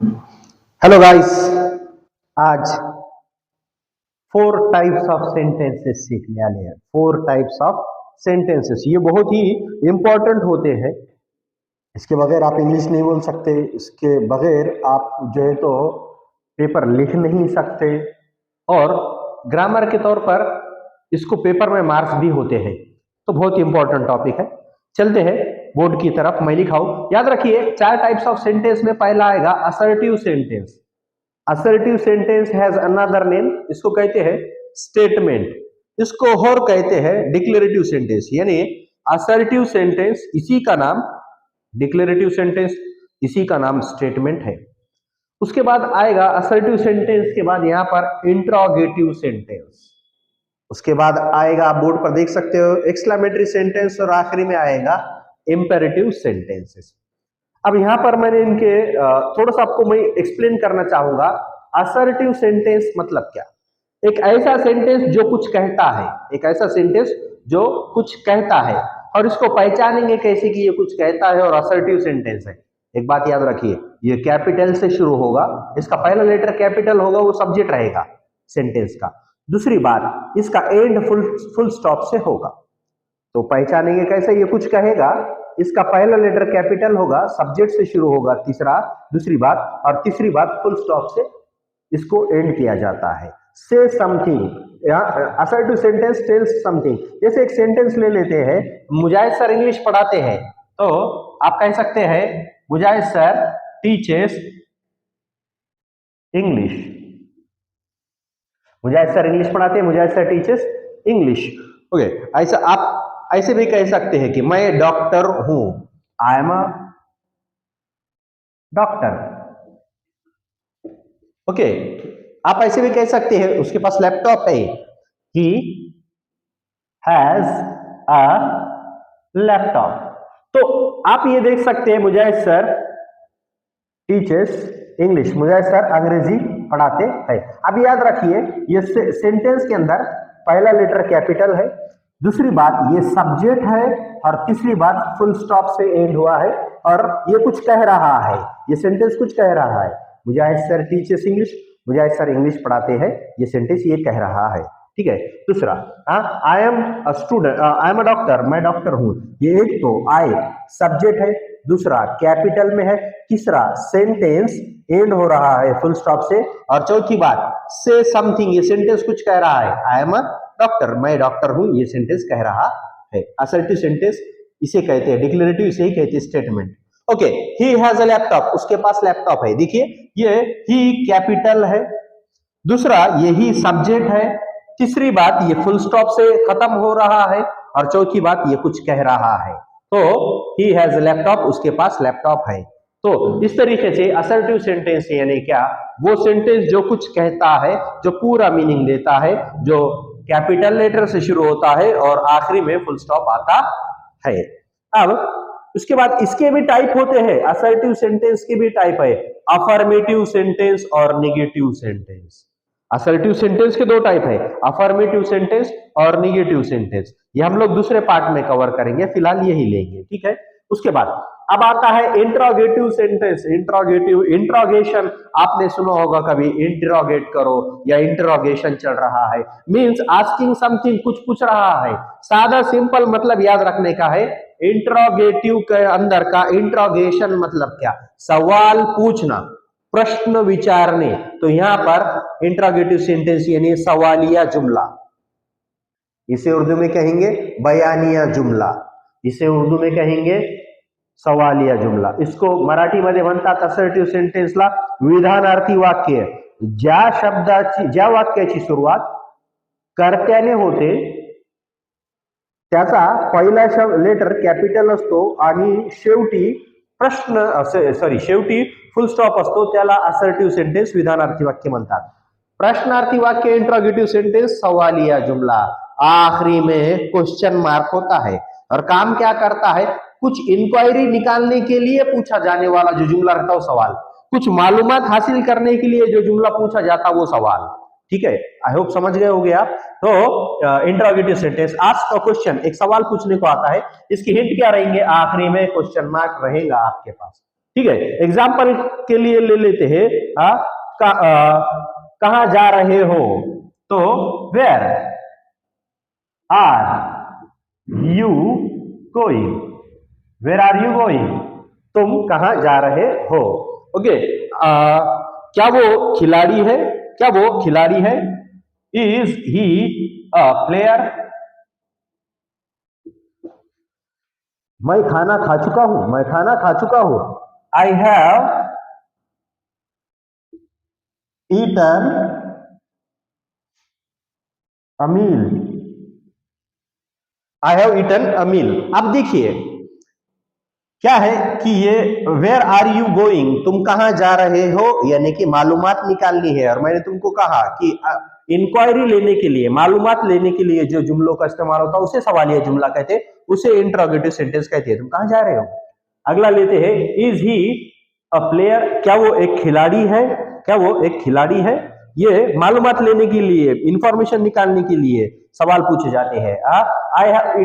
Hello guys, आज four types of sentences सीखने वाले हैं। फोर टाइप्स ऑफ सेंटेंसेस, ये बहुत ही इंपॉर्टेंट होते हैं। इसके बगैर आप इंग्लिश नहीं बोल सकते, इसके बगैर आप जो है तो पेपर लिख नहीं सकते, और ग्रामर के तौर पर इसको पेपर में मार्क्स भी होते हैं। तो बहुत ही इंपॉर्टेंट टॉपिक है। चलते हैं बोर्ड की तरफ, मैं लिखाऊं। याद रखिए, चार टाइप्स ऑफ सेंटेंस में पहला आएगा assertive sentence. Assertive sentence has another name, इसको कहते हैं स्टेटमेंट। इसको और कहते हैं डिक्लेरेटिव सेंटेंस, यानी असर्टिव सेंटेंस इसी का नाम, डिक्लेरेटिव सेंटेंस इसी का नाम स्टेटमेंट है। उसके बाद आएगा असर्टिव सेंटेंस के बाद यहां पर इंट्रोगेटिव सेंटेंस। उसके बाद आएगा, आप बोर्ड पर देख सकते हो, एक्सक्लेमेटरी सेंटेंस, और आखिरी में आएगा इंपेरेटिव सेंटेंसेस। अब यहां पर मैंने इनके थोड़ा सा आपको मैं एक्सप्लेन करना चाहूंगा। असर्टिव सेंटेंस मतलब क्या? एक ऐसा सेंटेंस जो कुछ कहता है, एक ऐसा सेंटेंस जो कुछ कहता है, और इसको पहचानेंगे कैसे कि ये कुछ कहता है और असर्टिव सेंटेंस है। एक बात याद रखिए, ये कैपिटल से शुरू होगा, इसका पहला लेटर कैपिटल होगा, वो सब्जेक्ट रहेगा सेंटेंस का। दूसरी बात, इसका एंड फुल स्टॉप से होगा। तो पहचानेंगे कैसे? ये कुछ कहेगा, इसका पहला लेटर कैपिटल होगा, सब्जेक्ट से शुरू होगा, दूसरी बात, और तीसरी बात फुल स्टॉप से इसको एंड किया जाता है। Say something, assertive sentence tells something. जैसे एक सेंटेंस ले लेते हैं, मुजाहिद सर इंग्लिश पढ़ाते हैं, तो आप कह सकते हैं मुजाहिद सर टीचेस इंग्लिश। मुजाहिद सर इंग्लिश पढ़ाते हैं, मुजाहिद सर टीचेस इंग्लिश। ओके, ऐसा आप ऐसे भी कह सकते हैं कि मैं डॉक्टर हूं, I am a doctor. Okay, आप ऐसे भी कह सकते हैं, उसके पास लैपटॉप है, ही हैज अ लैपटॉप। तो आप ये देख सकते हैं, मुजाहिद सर टीचर्स इंग्लिश, मुजाहिद सर अंग्रेजी पढ़ाते हैं। अब याद रखिए, ये सेंटेंस के अंदर पहला लेटर कैपिटल है, दूसरी बात ये सब्जेक्ट है, और तीसरी बात फुल स्टॉप से एंड हुआ है, और ये कुछ कह रहा है, ये सेंटेंस कुछ कह रहा है। मुजाहिद सर टीचर्स इंग्लिश, मुजाहिद सर इंग्लिश पढ़ाते हैं, ये सेंटेंस ये कह रहा है। ठीक है। दूसरा, I am a student, I am a doctor, मैं डॉक्टर हूं। ये एक तो आई सब्जेक्ट है, दूसरा कैपिटल में है, तीसरा सेंटेंस एंड हो रहा है फुल स्टॉप से, और चौथी बात से समथिंग, ये सेंटेंस कुछ कह रहा है। आई एम अ डॉक्टर, मैं डॉक्टर हूं, ये सेंटेंस कह रहा है। असर्टिव सेंटेंस इसे कहते हैं, डिक्लेरेटिव इसे ही कहते हैं statement. Okay, he has a laptop, उसके पास लैपटॉप है। देखिए, ये ही कैपिटल है, दूसरा ये ही सब्जेक्ट है, तीसरी बात ये फुल स्टॉप से खत्म हो रहा है, और चौथी बात ये कुछ कह रहा है। तो ही हैज अ लैपटॉप, उसके पास लैपटॉप है। तो इस तरीके से असर्टिव सेंटेंस यानी क्या? वो सेंटेंस जो कुछ कहता है, जो पूरा मीनिंग देता है, जो कैपिटल लेटर से शुरू होता है और आखिरी में फुल स्टॉप आता है। अब उसके बाद इसके भी टाइप होते हैं, असर्टिव सेंटेंस के भी टाइप है, अफर्मेटिव सेंटेंस और नेगेटिव सेंटेंस। असर्टिव सेंटेंस के दो टाइप है, अफर्मेटिव सेंटेंस और नेगेटिव सेंटेंस। ये हम लोग दूसरे पार्ट में कवर करेंगे, फिलहाल यही लेंगे। ठीक है। उसके बाद अब आता है इंट्रोगेटिव सेंटेंस। इंट्रोगेटिव, इंट्रोगेशन आपने सुना होगा कभी, इंट्रोगेट करो या इंट्रोगेशन चल रहा है, मींस आस्किंग समथिंग, कुछ पूछ रहा है। सादा सिंपल मतलब याद रखने का है। इंट्रोगेटिव के अंदर का इंट्रोगेशन मतलब क्या? सवाल पूछना, प्रश्न विचारने। तो यहां पर इंट्रोगेटिव सेंटेंस यानी सवालिया जुमला, इसे उर्दू में कहेंगे बयानिया जुमला, इसे उर्दू में कहेंगे सवालिया जुमला। इसको मराठी मध्ये म्हणतात असर्टिव्ह सेंटेन्सला विधानार्थी वाक्य। ज्या वाक्याची सुरुवात कर्त्याने होते, त्याचा पहिला लेटर कॅपिटल असतो, आणि शेवटी शेवटी फुल स्टॉप असतो, त्याला असर्टिव्ह सेंटेंस विधानार्थी वाक्य म्हणतात। प्रश्नार्थी वाक्य इंट्रोगेटिव सेंटेंस सवालिया जुमला, आखिरी में क्वेश्चन मार्क होता है, और काम क्या करता है? कुछ इंक्वायरी निकालने के लिए पूछा जाने वाला जो जुमला रहता है वो सवाल, कुछ मालूमात हासिल करने के लिए जो जुमला पूछा जाता वो सवाल। ठीक है, आई होप समझ गए होंगे आप। तो interrogative sentence, ask a question, एक सवाल पूछने को आता है, इसकी हिंट क्या रहेंगे? आखिरी में क्वेश्चन मार्क रहेगा आपके पास। ठीक है, एग्जाम्पल के लिए ले लेते हैं, कहां जा रहे हो, तो where are you going, where are you going, तुम कहां जा रहे हो। ओके, क्या वो खिलाड़ी है, क्या वो खिलाड़ी है, इज ही अ प्लेयर, मैं खाना खा चुका हूं, मैं खाना खा चुका हूं, I have eaten a meal, I have eaten a meal. अब देखिए क्या है कि ये वेयर आर यू गोइंग, तुम कहां जा रहे हो, यानी कि मालूमात निकालनी है। और मैंने तुमको कहा कि इंक्वायरी लेने के लिए, मालूमात लेने के लिए जो जुमलों का इस्तेमाल होता है उसे सवालिया जुमला कहते हैं, उसे इंट्रोगेटिव सेंटेंस कहते हैं। तुम कहां जा रहे हो। अगला लेते हैं, इज ही अ प्लेयर, क्या वो एक खिलाड़ी है, क्या वो एक खिलाड़ी है। ये मालूमात लेने के लिए, इंफॉर्मेशन निकालने के लिए सवाल पूछे जाते हैं। I have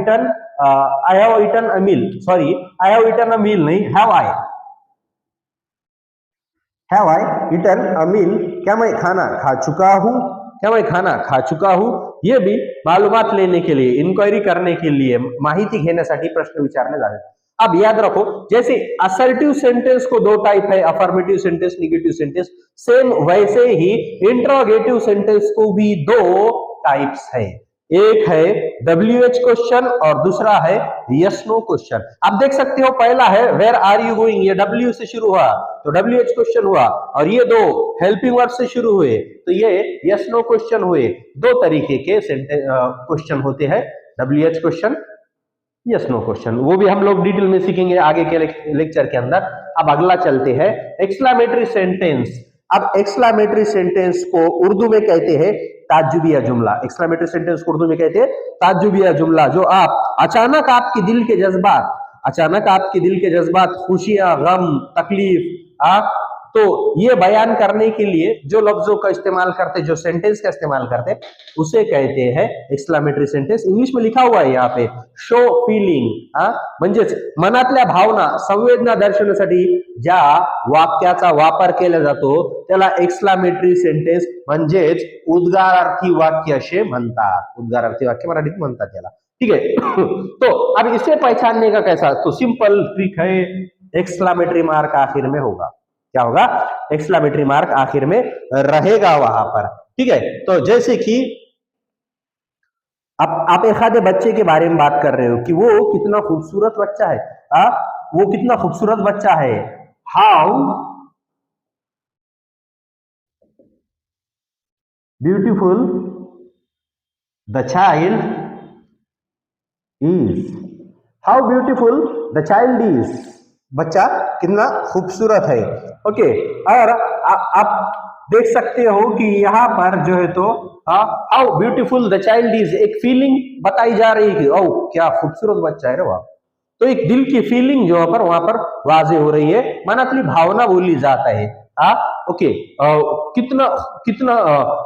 eaten a meal, sorry I have eaten a meal नहीं, हैव आई ईटन अ मील, क्या मैं खाना खा चुका हूं, क्या मैं खाना खा चुका हूं। ये भी मालूमात लेने के लिए, इंक्वायरी करने के लिए, माहिती घेण्यासाठी प्रश्न विचारले जाते। अब याद रखो, जैसे असर्टिव सेंटेंस को दो टाइप है, affirmative sentence, negative sentence, same वैसे ही इंट्रोगेटिव सेंटेंस को भी दो टाइप्स है। एक है WH क्वेश्चन और दूसरा है यस नो क्वेश्चन। आप देख सकते हो, पहला है वेयर आर यू गोइंग, ये W से शुरू हुआ तो WH क्वेश्चन हुआ, और ये दो हेल्पिंग वर्ब से शुरू हुए तो ये यस नो क्वेश्चन हुए। दो तरीके के क्वेश्चन होते हैं, WH question, yes no question, वो भी हम लोग डिटेल में सीखेंगे आगे के लेक्चर के अंदर। अब अगला चलते हैं एक्सक्लेमेटरी सेंटेंस। अब एक्सक्लेमेटरी सेंटेंस को उर्दू में कहते हैं ताज्जुबिया जुमला। एक्सक्लेमेटरी सेंटेंस को उर्दू में कहते हैं ताज्जुबिया जुमला, जो आप अचानक आपके दिल के जज्बात, अचानक आपके दिल के जज्बात, खुशियां, गम, तकलीफ, तो ये बयान करने के लिए जो लफ्जों का इस्तेमाल करते, जो सेंटेंस का इस्तेमाल करते, उसे कहते हैं एक्सक्लेमेटरी सेंटेंस। इंग्लिश में लिखा हुआ है यहाँ पे शो फीलिंग, म्हणजेच मनातल्या भावना, संवेदना दर्शवण्यासाठी ज्या वाक्याचा वापर केला जातो त्याला एक्सक्लेमेटरी सेंटेंस म्हणजेच उद्गारार्थी वाक्य असे म्हणतात। उद्गारार्थी वाक्य मराठीत म्हणतात त्याला, ठीक है। तो अब इसे पहचानने का कैसा, तो सिंपल ट्रिक है, एक्सक्लेमेटरी मार्क आखिर में होगा। क्या होगा, एक्सक्लेमेटरी मार्क आखिर में रहेगा वहां पर, ठीक है। तो जैसे कि आप एक आधे बच्चे के बारे में बात कर रहे हो कि वो कितना खूबसूरत बच्चा है, वो कितना खूबसूरत बच्चा है, how beautiful the child is, how beautiful the child is, बच्चा कितना खूबसूरत है। ओके, और आप देख सकते हो कि यहाँ पर जो है तो how beautiful the child is, एक फीलिंग बताई जा रही है, ओ क्या खूबसूरत बच्चा है रे वाह। तो एक दिल की फीलिंग जो वहां पर वाजे हो रही है, मनातली भावना बोली जाता है। ओके, कितना कितना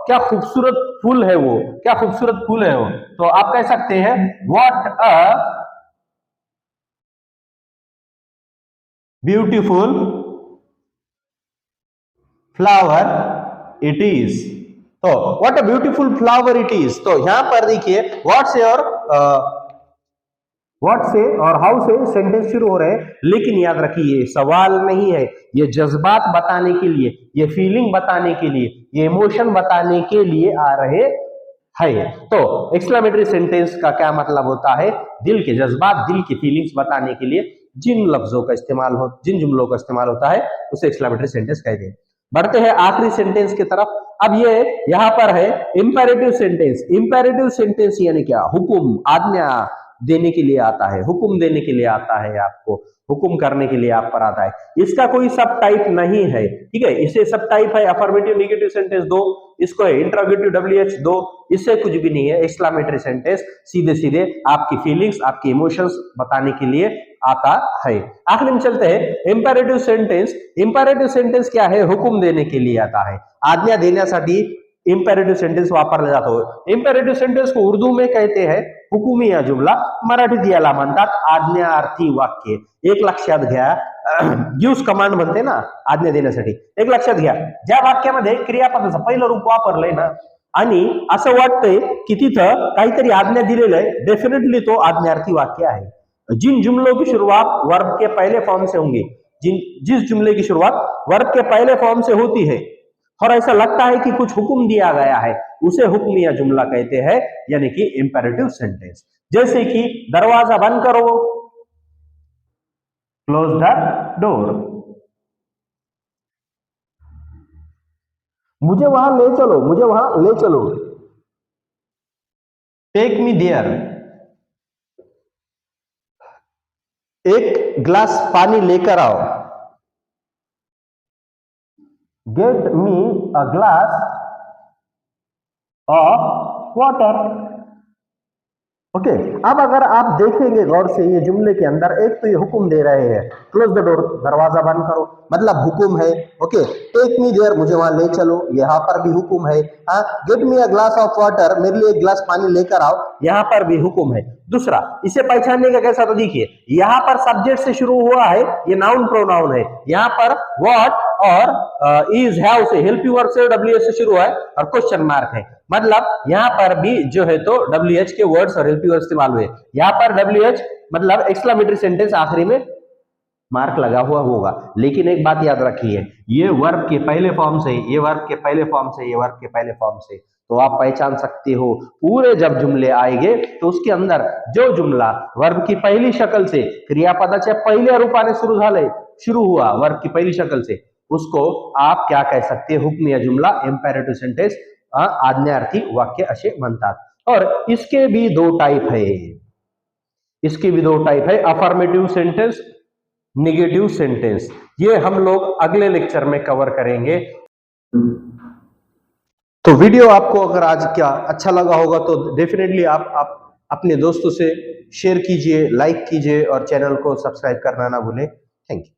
क्या खूबसूरत फूल है वो, क्या खूबसूरत फूल है वो। तो आप कह सकते हैं what a beautiful flower it is. तो what a beautiful flower it is, तो यहां पर देखिए व्हाट से और व्हाट से और हाउ से सेंटेंस शुरू हो रहे हैं, लेकिन याद रखिए सवाल नहीं है, ये जज्बात बताने के लिए, ये फीलिंग बताने के लिए, ये इमोशन बताने के लिए आ रहे है। तो एक्सक्लेमेटरी सेंटेंस का क्या मतलब होता है, दिल के जज्बात, दिल की फीलिंग्स बताने के लिए जिन लफ्जों का इस्तेमाल हो, जिन जुमलों का इस्तेमाल होता है उसे एक्सक्लेमेटरी सेंटेंस कहते हैं। बढ़ते हैं आखिरी सेंटेंस की तरफ। अब ये यहां पर है इंपेरेटिव सेंटेंस। इंपेरेटिव सेंटेंस यानी क्या, हुक्म, आज्ञा देने के लिए आता है, हुक्म देने के लिए आता है, आपको हुक्म करने के लिए आप पर आता है। इसका कोई सब टाइप नहीं है, ठीक है। इसे सब टाइप है अफर्मेटिव निगेटिव सेंटेंस दो, इसको है इंट्रोगेटिव WH दो, इससे कुछ भी नहीं है। एक्सक्लेमेटरी सेंटेंस सीधे सीधे आपकी फीलिंग्स, आपके इमोशंस बताने के लिए आता है। आखिर में चलते हैं इंपेरेटिव सेंटेंस। इंपेरेटिव सेंटेंस क्या है, हुक्म देने के लिए आता है, आज्ञा देण्यासाठी इम्पेरेटिव्ह सेंटेन्स वापरला जातो. इम्पेरेटिव्ह सेंटेन्स को उर्दू में कहते हैं हुकुमिया जुमला, मराठीत याला म्हणतात आज्ञार्थी वाक्य. एक लक्षात घ्या, यूज कमांड म्हणते ना आज्ञा देण्यासाठी. एक लक्षात घ्या, ज्या वाक्यामध्ये क्रियापदाचं पहिलं रूप वापरलंय ना आणि असं वाटतंय की तिथं काहीतरी आज्ञा दिलेलं आहे, डेफिनेटली तो आज्ञार्थी वाक्य आहे. जिन जुमलों की शुरुआत वर्ब के पहले फॉर्म से होंगी, जिस जुमले की शुरुआत वर्ब के पहले फॉर्म से होती है और ऐसा लगता है कि कुछ हुक्म दिया गया है, उसे हुक्मिया जुमला कहते हैं, यानी कि इंपेरेटिव सेंटेंस. जैसे कि दरवाजा बंद करो, क्लोज द डोर. मुझे वहां ले चलो, मुझे वहां ले चलो. टेक मी देयर, एक ग्लास पानी लेकर आओ. Get me a glass of water. Okay, अब अगर आप देखेंगे गौर से ये जुमले के अंदर, एक तो ये हुक्म दे रहे हैं क्लोज द डोर, दरवाजा बंद करो, मतलब हुक्म है. ओके, टेक मी देयर, मुझे वहां ले चलो, यहाँ पर भी हुक्म है. हाँ, get me a glass of water, मेरे लिए एक गिलास पानी लेकर आओ, यहाँ पर भी हुक्म है. दूसरा, इसे पहचानने का कैसा, तो देखिए यहाँ पर सब्जेक्ट से शुरू हुआ है, ये नाउन प्रोनाउन है. यहाँ पर व्हाट और इज हैव से हेल्प यूर से WH से शुरू है और क्वेश्चन मार्क है, मतलब यहाँ पर भी जो है तो WH के वर्ड्स और हेल्प यूर इस्तेमाल हुए. यहाँ पर WH मतलब एक्सक्लेमेटरी सेंटेंस आखिरी में मार्क लगा हुआ होगा. लेकिन एक बात याद रखिए, ये वर्ब के पहले फॉर्म से, ये वर्ब के पहले फॉर्म से, ये वर्ब के पहले फॉर्म से, तो आप पहचान सकते हो पूरे जब जुमले आएंगे तो उसके अंदर जो जुमला वर्ब की पहिली शक्ल से क्रियापदाच्या पहिल्या रूपाने शुरू हुआ वर्ब की पहिली शक्ल से, उसको आप क्या कह सकते हैं, हुक्मिया जुमला, इंपेरेटिव सेंटेंस, आज्ञार्थी वाक्य असे म्हणतात. और इसके भी दो टाइप है, इसके भी दो टाइप है, अफर्मेटिव सेंटेंस, नेगेटिव सेंटेंस. ये हम लोग अगले लेक्चर में कवर करेंगे. तो वीडियो आपको अगर आज क्या अच्छा लगा होगा तो डेफिनेटली आप अपने दोस्तों से शेयर कीजिए, लाइक कीजिए और चैनल को सब्सक्राइब करना ना भूलें. Thank you.